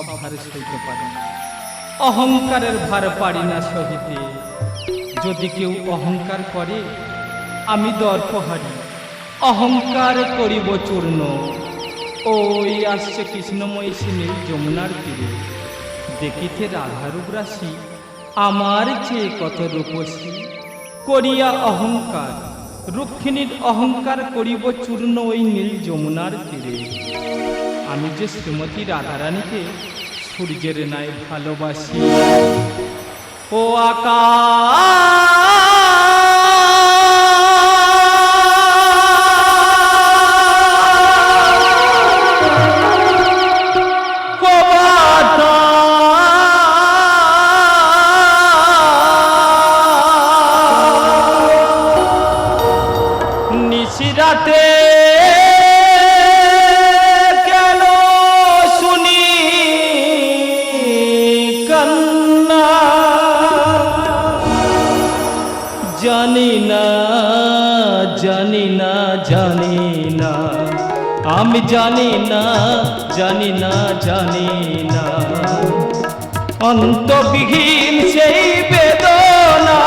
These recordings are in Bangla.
সব ভার সইতে পারি, অহংকারের ভার পারি না সহিতে। যদি কেউ অহংকার করে আমি দর্পহারি, অহংকার করিব চূর্ণ। ওই আসছে কৃষ্ণময়ী নীল যমুনার তীরে, দেখিতে রাধারূপ রাশি আমার চেয়ে কত রূপসী। করিয়া অহংকার রুক্মিণীর অহংকার করিব চূর্ণ ওই নীল যমুনার তীরে। আমি যে শ্রীমতী রাধারানীকে সূর্যের ন্যায় ভালোবাসি। ও নিশিরাতে কেন শুনি কান্না, জানি না জানি না জানি না, আমি জানি না জানি না জানি না। অন্তবিহীন সেই বেদনা,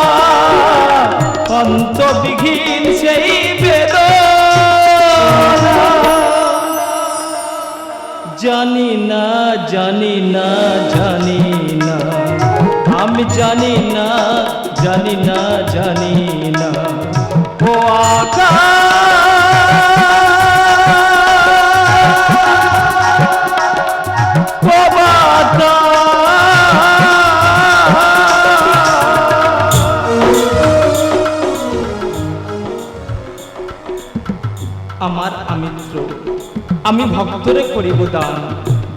অন্তবিহীন সেই বেদনা, জানি না জানি না জানি না, আমি জানি না জানি না জানি না। ও আমার আমিত্র, আমি ভক্তরে করিব দান,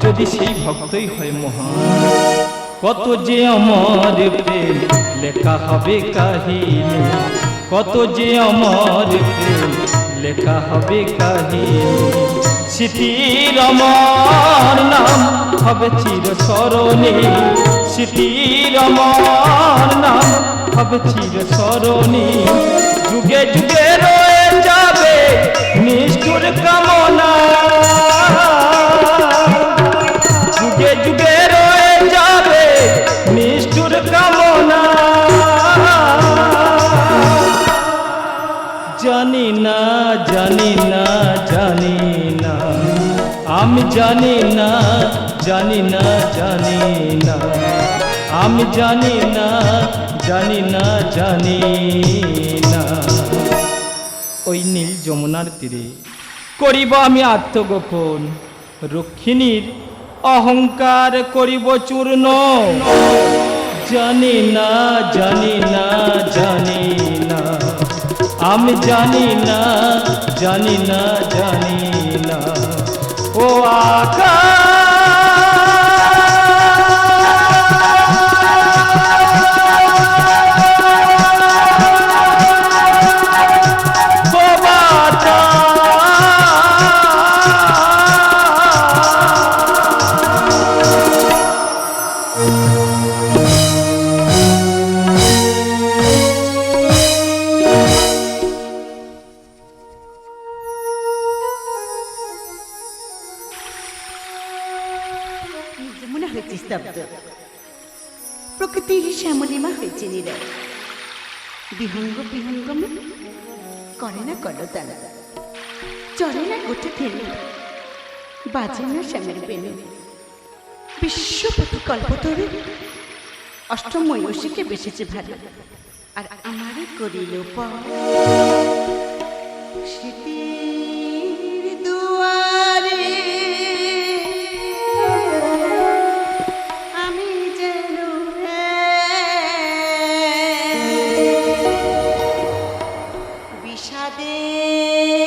যদি সেই ভক্তই হয় মহান। কত যে অমর প্রেম লেখা হবে কাহিনী, কত যে অমর প্রেম লেখা হবে কাহিনী। স্মৃতির অমর নাম হবে চির স্মরণী, স্মৃতির অমর নাম হবে চির স্মরণী। যুগে যুগে রয়ে যাবে নিষ্ঠুর কামনা, যুগে যুগে রয়ে যাবে নিষ্ঠুর কামনা। জানি না জানি না জানি না, আমি জানি না জানি না জানি না, আমি জানি না জানি না জানি না। ওই নীল যমুনার তীরে করিব আমি আত্মগোপন, রুক্মিণীর অহংকার করিব চূর্ণ। জানি না জানি না জানি না, আমি জানি না জানি না জানি না। ও প্রকৃতি শ্যামলিমা হয়েছে নীরব, বিহঙ্গ বিহঙ্গমে করে না কলতান, চলে না গোটে থেমে, বাজে না শ্যামের বেনু। বিশ্বপতি কল্পতরু অষ্টময়সীকে বেসেছে ভালো, আর আমারই করিল স্মৃতির দুয়ারে আমি যেন বিষাদের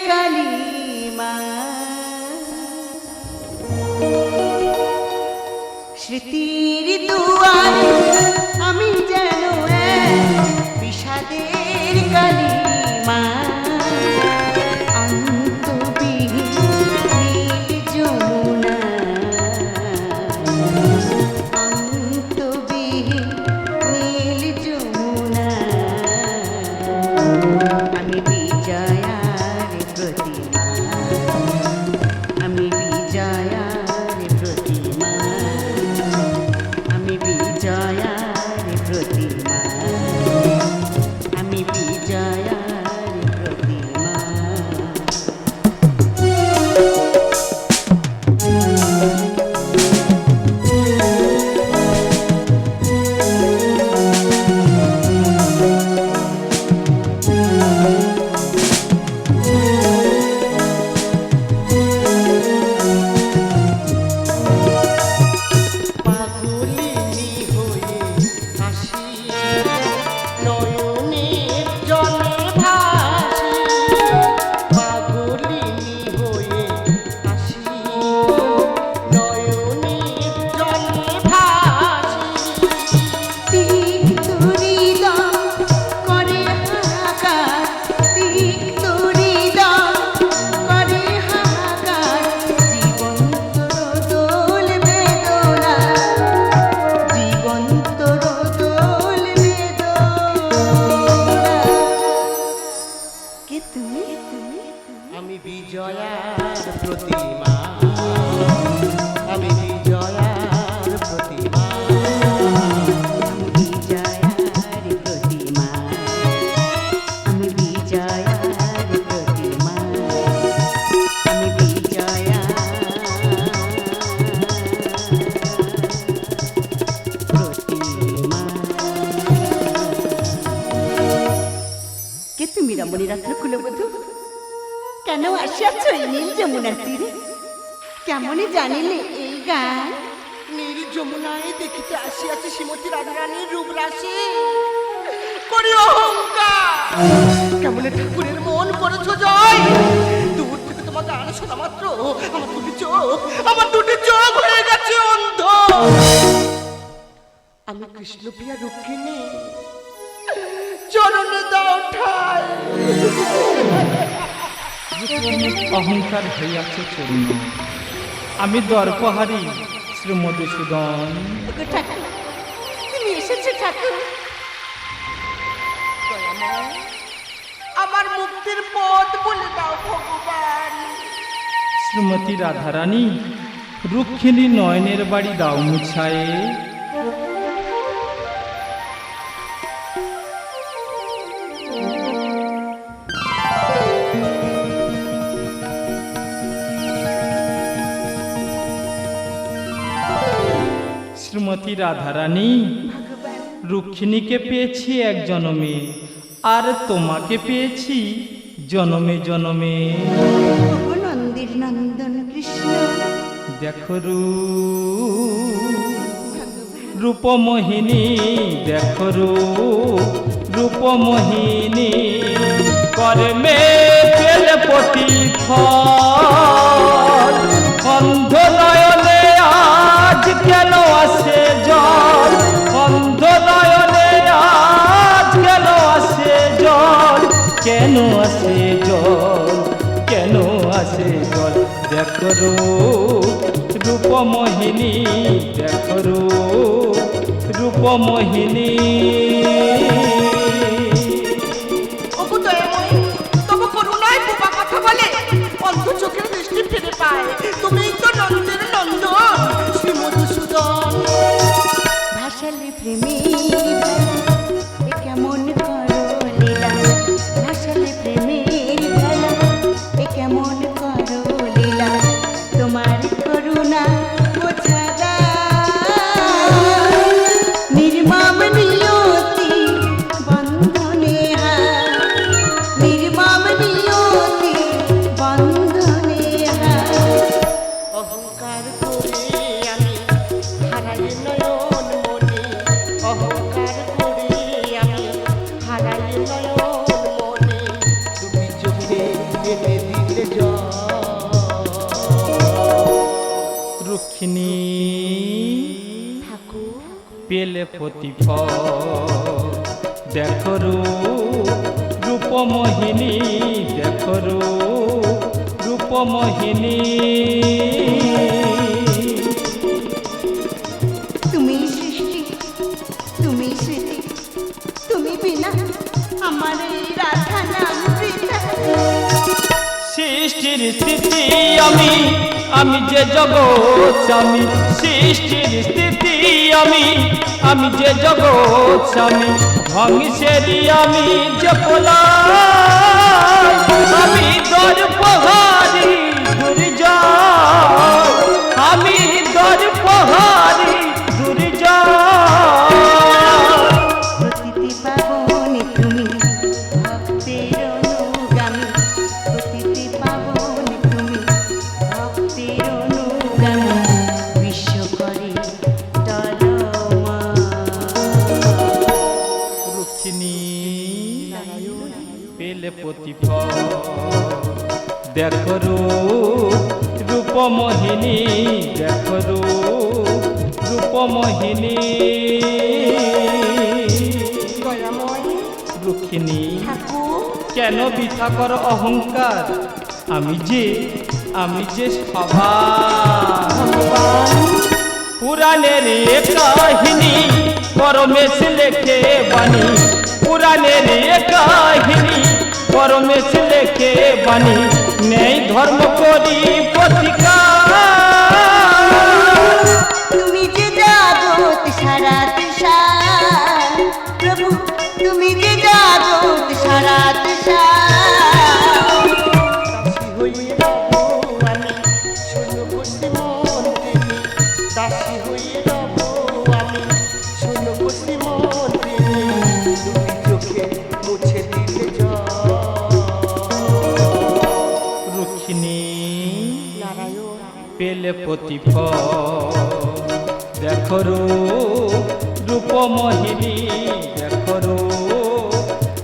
কালিমা, স্মৃতির দুয়ারে আমি যেন বিষাদের কালিমা। আমি বিজয়ার রমণীরত্ন কুলবধূ, কেন আসিয়াছ এই নীল যমুনার তীরে? কেমনই জানিলে এই গান? নীল যমুনায় দেখিতে আসিয়াছি শ্রীমতী রাধারানীর রূপ রাশি, করি অহংকার। কেমন ঠাকুরের মন করেছ জয়, দূর থেকে তোমার গান শোনা মাত্র আমার দুটি চোখ হয়ে গেছে অন্ধ। আমি কৃষ্ণপ্রিয়া রুক্মিণী, চরণে দাও ঠাই। অহংকার হইয়াছে চূর্ণ, আমি দর্পহারি শ্রী মধুসূদন। ওগো ঠাকুর, তুমি এসেছো ঠাকুর। দয়াময়, আমার মুক্তির পথ বলে দাও ভগবান। শ্রীমতী রাধারানী, রুক্মিণী নয়নের বাড়ি দাও মুছায়ে। শ্রীমতী রাধারানী, রুক্মিণীকে পেয়েছি এক জনমে, আর তোমাকে পেয়েছি জনমে জনমে। ওগো নন্দের নন্দন কৃষ্ণ, দেখো রূপমোহিনী, দেখো রূপমোহিনী, কর্মে পেলে প্রতিফল। অন্ধ নয়নে আজ কেন আসে জল, অন্ধ নয়নে আজ কেন আসে জল, কেন আসে জল, কেন আসে জল। দেখো রূপমোহিনী, দেখো রূপমোহিনী। ওগো দয়াময়, তবু করুণায় বোবা কথা বলে, অন্ধ চোখের দৃষ্টি ফিরে পায়। তুমিই তো নন্দের নন্দন শ্রী মধুসূদন। ভাসালে প্রেমের এ কেমন করো লীলা, ভাসালে প্রেমের ভেলা এ কেমন করো লীলা। তোমার করুণা বোঝা দায়, নির্মম নিয়তি বন্ধনে হায়, নির্মম নিয়তি বন্ধনে হায়। অহংকার করে আমি হারাই নয়ন মনে, অহংকার করে আমি হারাই নয়ন মনে। দুটি চোখে এনে দিলে জল। রুক্মিণী ঠাকুর, পেলে প্রতিফল। দেখো রূপমোহিনী, দেখো রূপমোহিনী। তুমি সৃষ্টি, তুমি স্মৃতি, তুমি বিনা আমার এই রাধা নাম বৃথা। সৃষ্টির স্থিতি আমি, আমি যে জগৎ স্বামী। সৃষ্টির স্থিতি আমি, আমি যে জগৎ স্বামী। ধ্বংসেরই আমি যে পলাই, আমি দর্পহারি দুর্জয়, আমি দর্পহারি দুর্জয়। প্রতিটি পাবনে তুমি ভক্তের অনুগামী, প্রতিটি পাবনে তুমি ভক্তের অনুগামী। বিশ্ব করে তরমা। রুক্মিণী পেলে প্রতিফল। দেখো রূপমোহিনী, দেখো রূপমোহিনী। দয়াময় রুক্মিণী, ঠাকুর, কেন বৃথা কর অহংকার? আমি যে ভগবান। পুরাণের এ কাহিনী পরমেশ লেখে বাণী, পুরাণের এ কাহিনী পরমেশ লেখে বাণী। নেই ধর্ম করি প্রতিকার। তুমি যে জগৎ সারা তুষার, প্রভু তুমি যে জগৎ সারা তুষার। দাসী হয়ে রব আমি শূন্য বসে মন প্রেমী, দাসী হয়ে রব আমি শূন্য বসে মন প্রেমী। দুটি চোখে মুছে দিলে জল। পেলে প্রতিফল দেখো রূপমোহিনী দেখো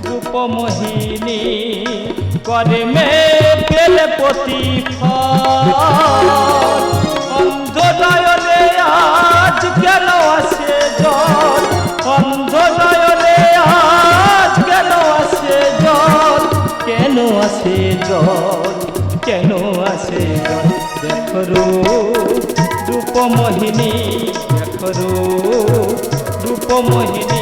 রূপমোহিনী করে মে পেলে প্রতিফল অন্ধ নয়নে আজ কেন আসে জল অন্ধ নয়নে আজ কেন আসে জল কেন আসে জল কেন আসে জল দেখো রূপমোহিনী দেখো রূপমোহিনী